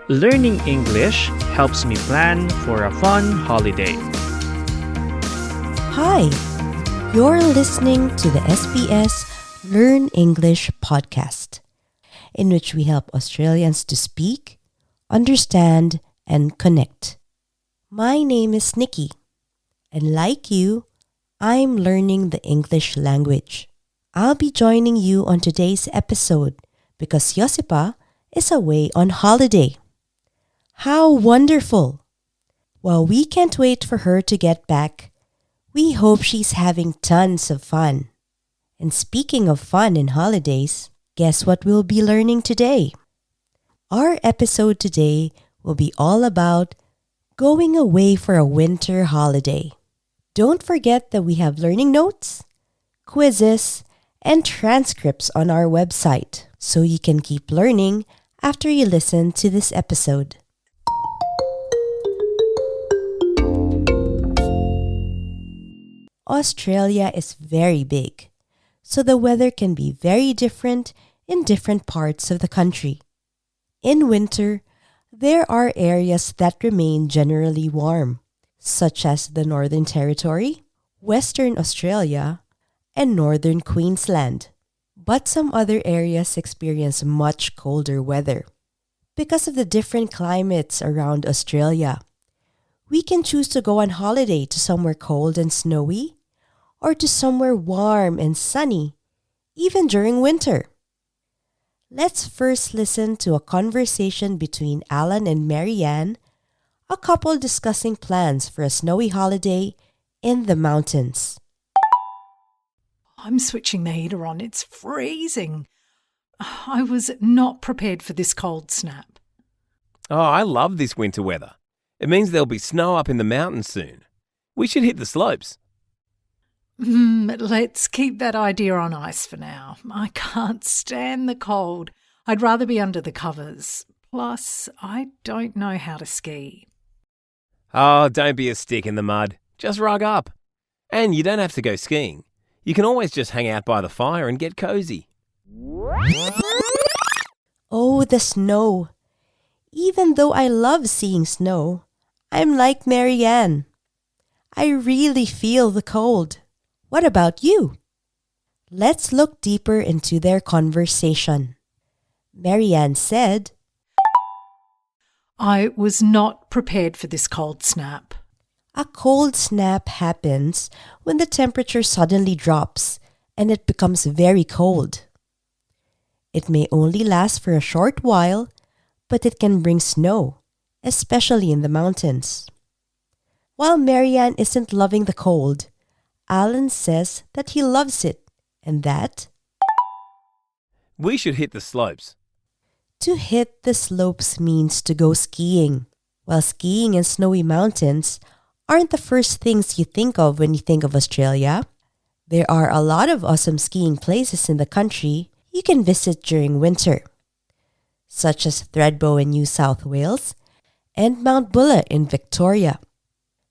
Learning English helps me plan for a fun holiday. Hi, you're listening to the SBS Learn English podcast, in which we help Australians to speak, understand, and connect. My name is Nikki, and like you, I'm learning the English language. I'll be joining you on today's episode because Josipa is away on holiday. How wonderful! Well, we can't wait for her to get back. We hope she's having tons of fun. And speaking of fun and holidays, guess what we'll be learning today? Our episode today will be all about going away for a winter holiday. Don't forget that we have learning notes, quizzes, and transcripts on our website, so you can keep learning after you listen to this episode. Australia is very big, so the weather can be very different in different parts of the country. In winter, there are areas that remain generally warm, such as the Northern Territory, Western Australia, and Northern Queensland. But some other areas experience much colder weather. Because of the different climates around Australia, we can choose to go on holiday to somewhere cold and snowy, or to somewhere warm and sunny, even during winter. Let's first listen to a conversation between Alan and Marianne, a couple discussing plans for a snowy holiday in the mountains. I'm switching the heater on. It's freezing. I was not prepared for this cold snap. Oh, I love this winter weather. It means there'll be snow up in the mountains soon. We should hit the slopes. Let's keep that idea on ice for now. I can't stand the cold. I'd rather be under the covers. Plus, I don't know how to ski. Oh, don't be a stick in the mud. Just rug up. And you don't have to go skiing. You can always just hang out by the fire and get cozy. Oh, the snow. Even though I love seeing snow, I'm like Marianne. I really feel the cold. What about you? Let's look deeper into their conversation. Marianne said, I was not prepared for this cold snap. a cold snap happens when the temperature suddenly drops and it becomes very cold. It may only last for a short while, but it can bring snow, especially in the mountains. While Marianne isn't loving the cold, Alan says that he loves it and that We should hit the slopes. to hit the slopes means to go skiing. While skiing in snowy mountains aren't the first things you think of when you think of Australia, there are a lot of awesome skiing places in the country you can visit during winter, such as Thredbo in New South Wales and Mount Buller in Victoria.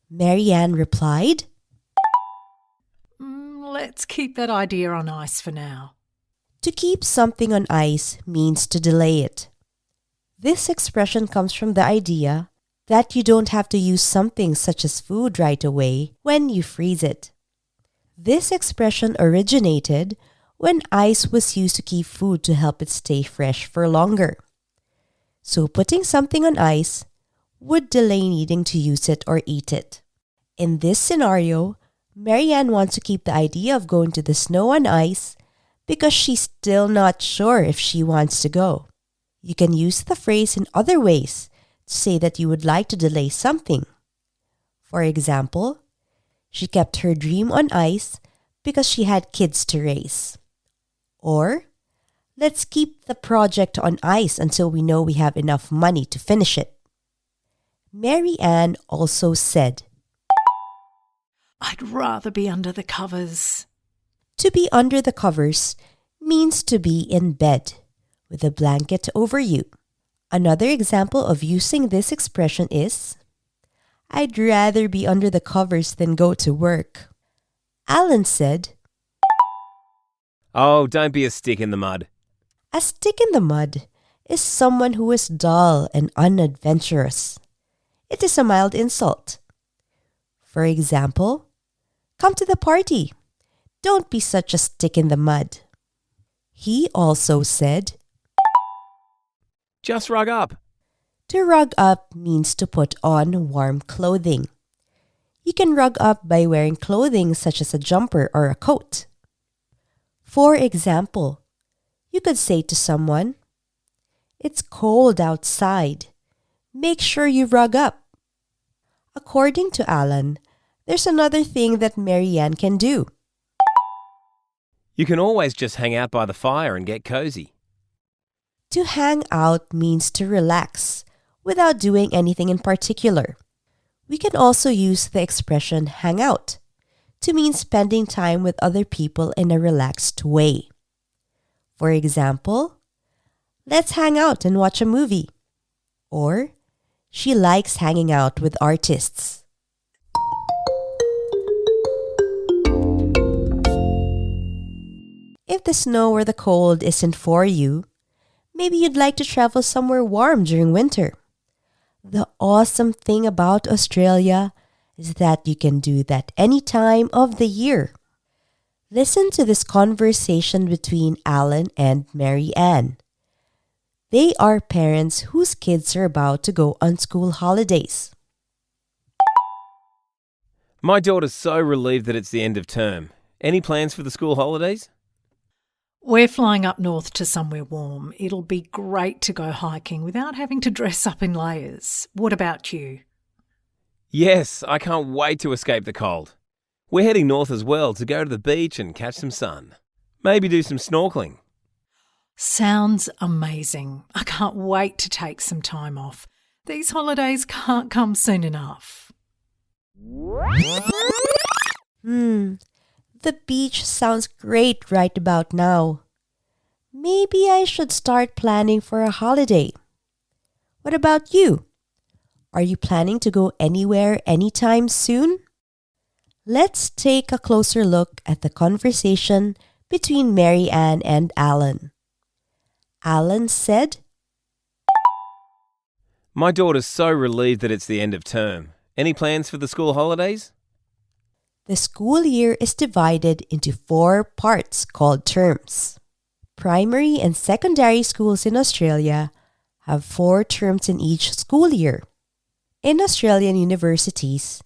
Marianne replied, Let's keep that idea on ice for now. to keep something on ice means to delay it. This expression comes from the idea that you don't have to use something such as food right away when you freeze it. This expression originated when ice was used to keep food to help it stay fresh for longer. So putting something on ice would delay needing to use it or eat it. In this scenario, Marianne wants to keep the idea of going to the snow on ice because she's still not sure if she wants to go. You can use the phrase in other ways to say that you would like to delay something. For example, she kept her dream on ice because she had kids to raise. Or, let's keep the project on ice until we know we have enough money to finish it. Marianne also said, I'd rather be under the covers. to be under the covers means to be in bed with a blanket over you. Another example of using this expression is, I'd rather be under the covers than go to work. Alan said, Oh, don't be a stick in the mud. a stick in the mud is someone who is dull and unadventurous. It is a mild insult. For example, come to the party. Don't be such a stick in the mud. He also said, Just rug up. to rug up means to put on warm clothing. You can rug up by wearing clothing such as a jumper or a coat. For example, you could say to someone, it's cold outside. Make sure you rug up. According to Alan, there's another thing that Marianne can do. You can always just hang out by the fire and get cozy. To hang out means to relax without doing anything in particular. We can also use the expression hang out to mean spending time with other people in a relaxed way. For example, let's hang out and watch a movie. Or, she likes hanging out with artists. If the snow or the cold isn't for you, maybe you'd like to travel somewhere warm during winter. The awesome thing about Australia is that you can do that any time of the year. Listen to this conversation between Alan and Mary Ann. They are parents whose kids are about to go on school holidays. My daughter's so relieved that it's the end of term. Any plans for the school holidays? We're flying up north to somewhere warm. It'll be great to go hiking without having to dress up in layers. What about you? Yes, I can't wait to escape the cold. We're heading north as well to go to the beach and catch some sun. Maybe do some snorkeling. Sounds amazing. I can't wait to take some time off. These holidays can't come soon enough. The beach sounds great right about now. Maybe I should start planning for a holiday. What about you? Are you planning to go anywhere anytime soon? Let's take a closer look at the conversation between Mary Ann and Alan. Alan said, My daughter's so relieved that it's the end of term. Any plans for the school holidays? the school year is divided into 4 parts called terms. Primary and secondary schools in Australia have 4 terms in each school year. In Australian universities,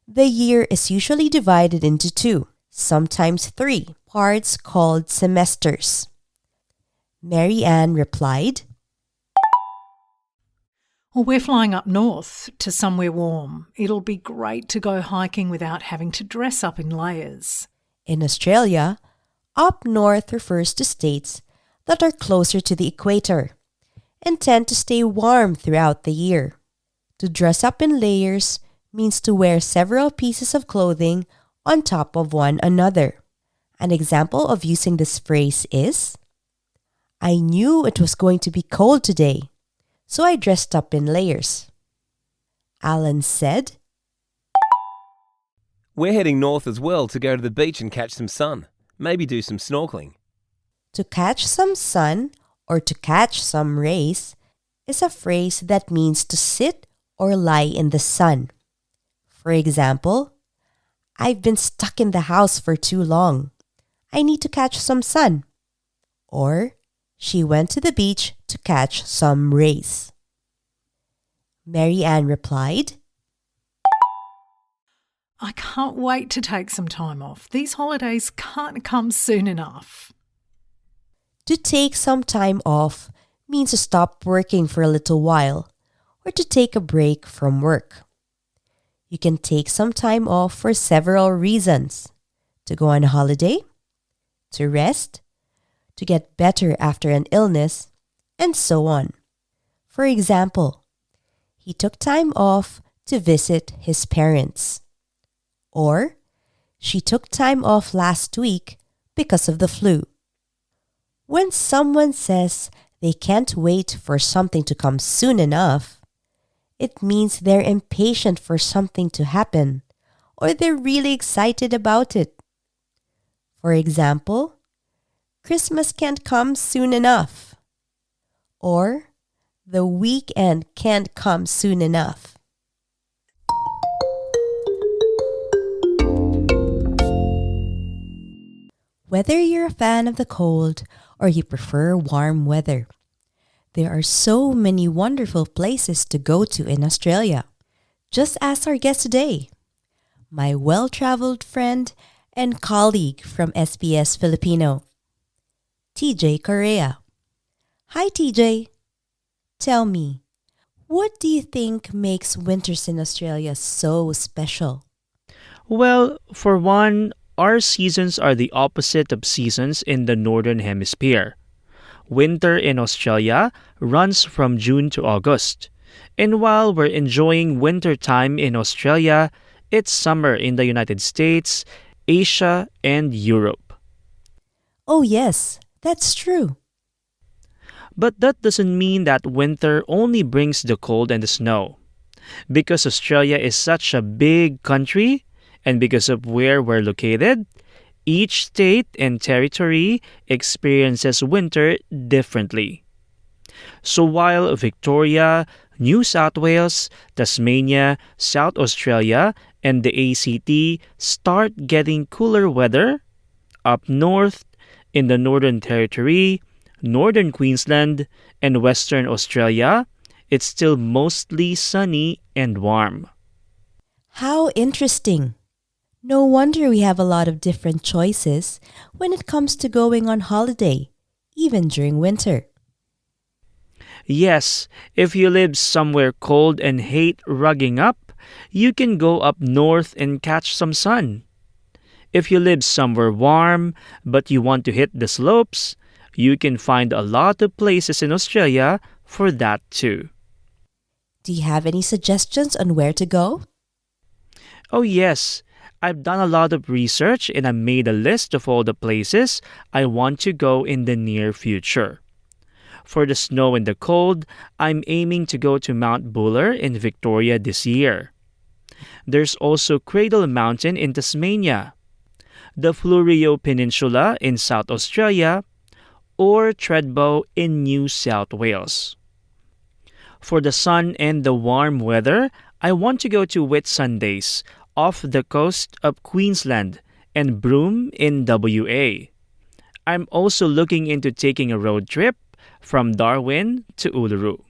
the year is usually divided into 2, sometimes 3, parts called semesters. Mary Ann replied, Well, we're flying up north to somewhere warm. It'll be great to go hiking without having to dress up in layers. In Australia, up north refers to states that are closer to the equator and tend to stay warm throughout the year. To dress up in layers means to wear several pieces of clothing on top of one another. An example of using this phrase is, I knew it was going to be cold today, so I dressed up in layers. Alan said, We're heading north as well to go to the beach and catch some sun. Maybe do some snorkeling. to catch some sun or to catch some rays is a phrase that means to sit or lie in the sun. For example, I've been stuck in the house for too long. I need to catch some sun. Or, she went to the beach to catch some rays. Mary Ann replied, I can't wait to take some time off. These holidays can't come soon enough. to take some time off means to stop working for a little while or to take a break from work. You can take some time off for several reasons: to go on holiday, to rest, to get better after an illness, and so on. For example, he took time off to visit his parents. Or, she took time off last week because of the flu. When someone says they can't wait for something to come soon enough, it means they're impatient for something to happen, or they're really excited about it. For example, Christmas can't come soon enough. Or, The weekend can't come soon enough. Whether you're a fan of the cold or you prefer warm weather, there are so many wonderful places to go to in Australia. Just ask our guest today, my well-traveled friend and colleague from SBS Filipino, TJ Correa. Hi, TJ. Tell me, what do you think makes winters in Australia so special? Well, for one, our seasons are the opposite of seasons in the Northern Hemisphere. Winter in Australia runs from June to August. And while we're enjoying winter time in Australia, it's summer in the United States, Asia, and Europe. Oh yes, that's true. But that doesn't mean that winter only brings the cold and the snow. Because Australia is such a big country, and because of where we're located, each state and territory experiences winter differently. So while Victoria, New South Wales, Tasmania, South Australia, and the ACT start getting cooler weather, up north, in the Northern Territory, Northern Queensland, and Western Australia, it's still mostly sunny and warm. How interesting. No wonder we have a lot of different choices when it comes to going on holiday, even during winter. Yes, if you live somewhere cold and hate rugging up, you can go up north and catch some sun. If you live somewhere warm but you want to hit the slopes, you can find a lot of places in Australia for that too. Do you have any suggestions on where to go? Oh yes, I've done a lot of research and I made a list of all the places I want to go in the near future. For the snow and the cold, I'm aiming to go to Mount Buller in Victoria this year. There's also Cradle Mountain in Tasmania, the Fleurieu Peninsula in South Australia, or Thredbo in New South Wales. For the sun and the warm weather, I want to go to Whitsundays off the coast of Queensland and Broome in WA. I'm also looking into taking a road trip from Darwin to Uluru.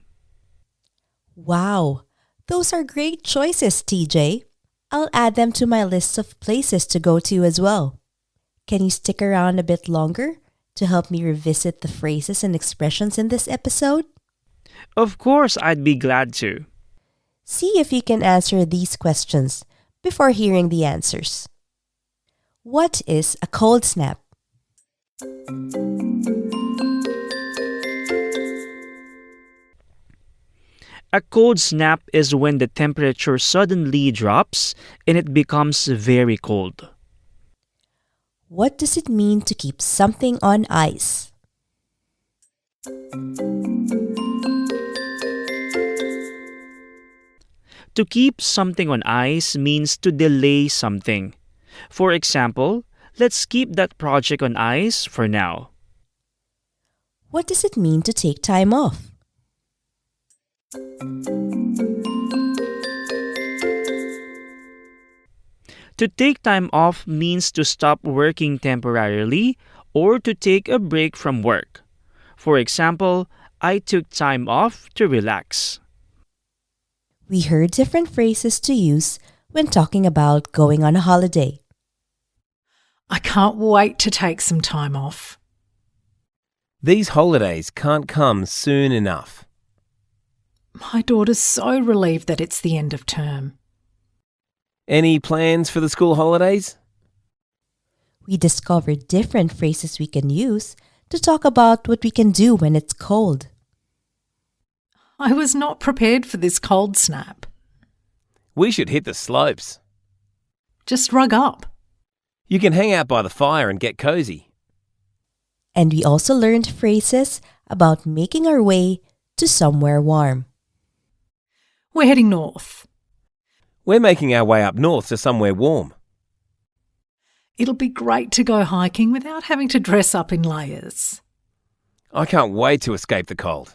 Wow, those are great choices, TJ. I'll add them to my list of places to go to as well. Can you stick around a bit longer to help me revisit the phrases and expressions in this episode? Of course, I'd be glad to. See if you can answer these questions before hearing the answers. What is a cold snap? A cold snap is when the temperature suddenly drops and it becomes very cold. What does it mean to keep something on ice? To keep something on ice means to delay something. For example, let's keep that project on ice for now. What does it mean to take time off? To take time off means to stop working temporarily or to take a break from work. For example, I took time off to relax. We heard different phrases to use when talking about going on a holiday. I can't wait to take some time off. These holidays can't come soon enough. My daughter's so relieved that it's the end of term. Any plans for the school holidays? We discovered different phrases we can use to talk about what we can do when it's cold. I was not prepared for this cold snap. We should hit the slopes. Just rug up. You can hang out by the fire and get cozy. And we also learned phrases about making our way to somewhere warm. We're heading north. We're making our way up north to somewhere warm. It'll be great to go hiking without having to dress up in layers. I can't wait to escape the cold.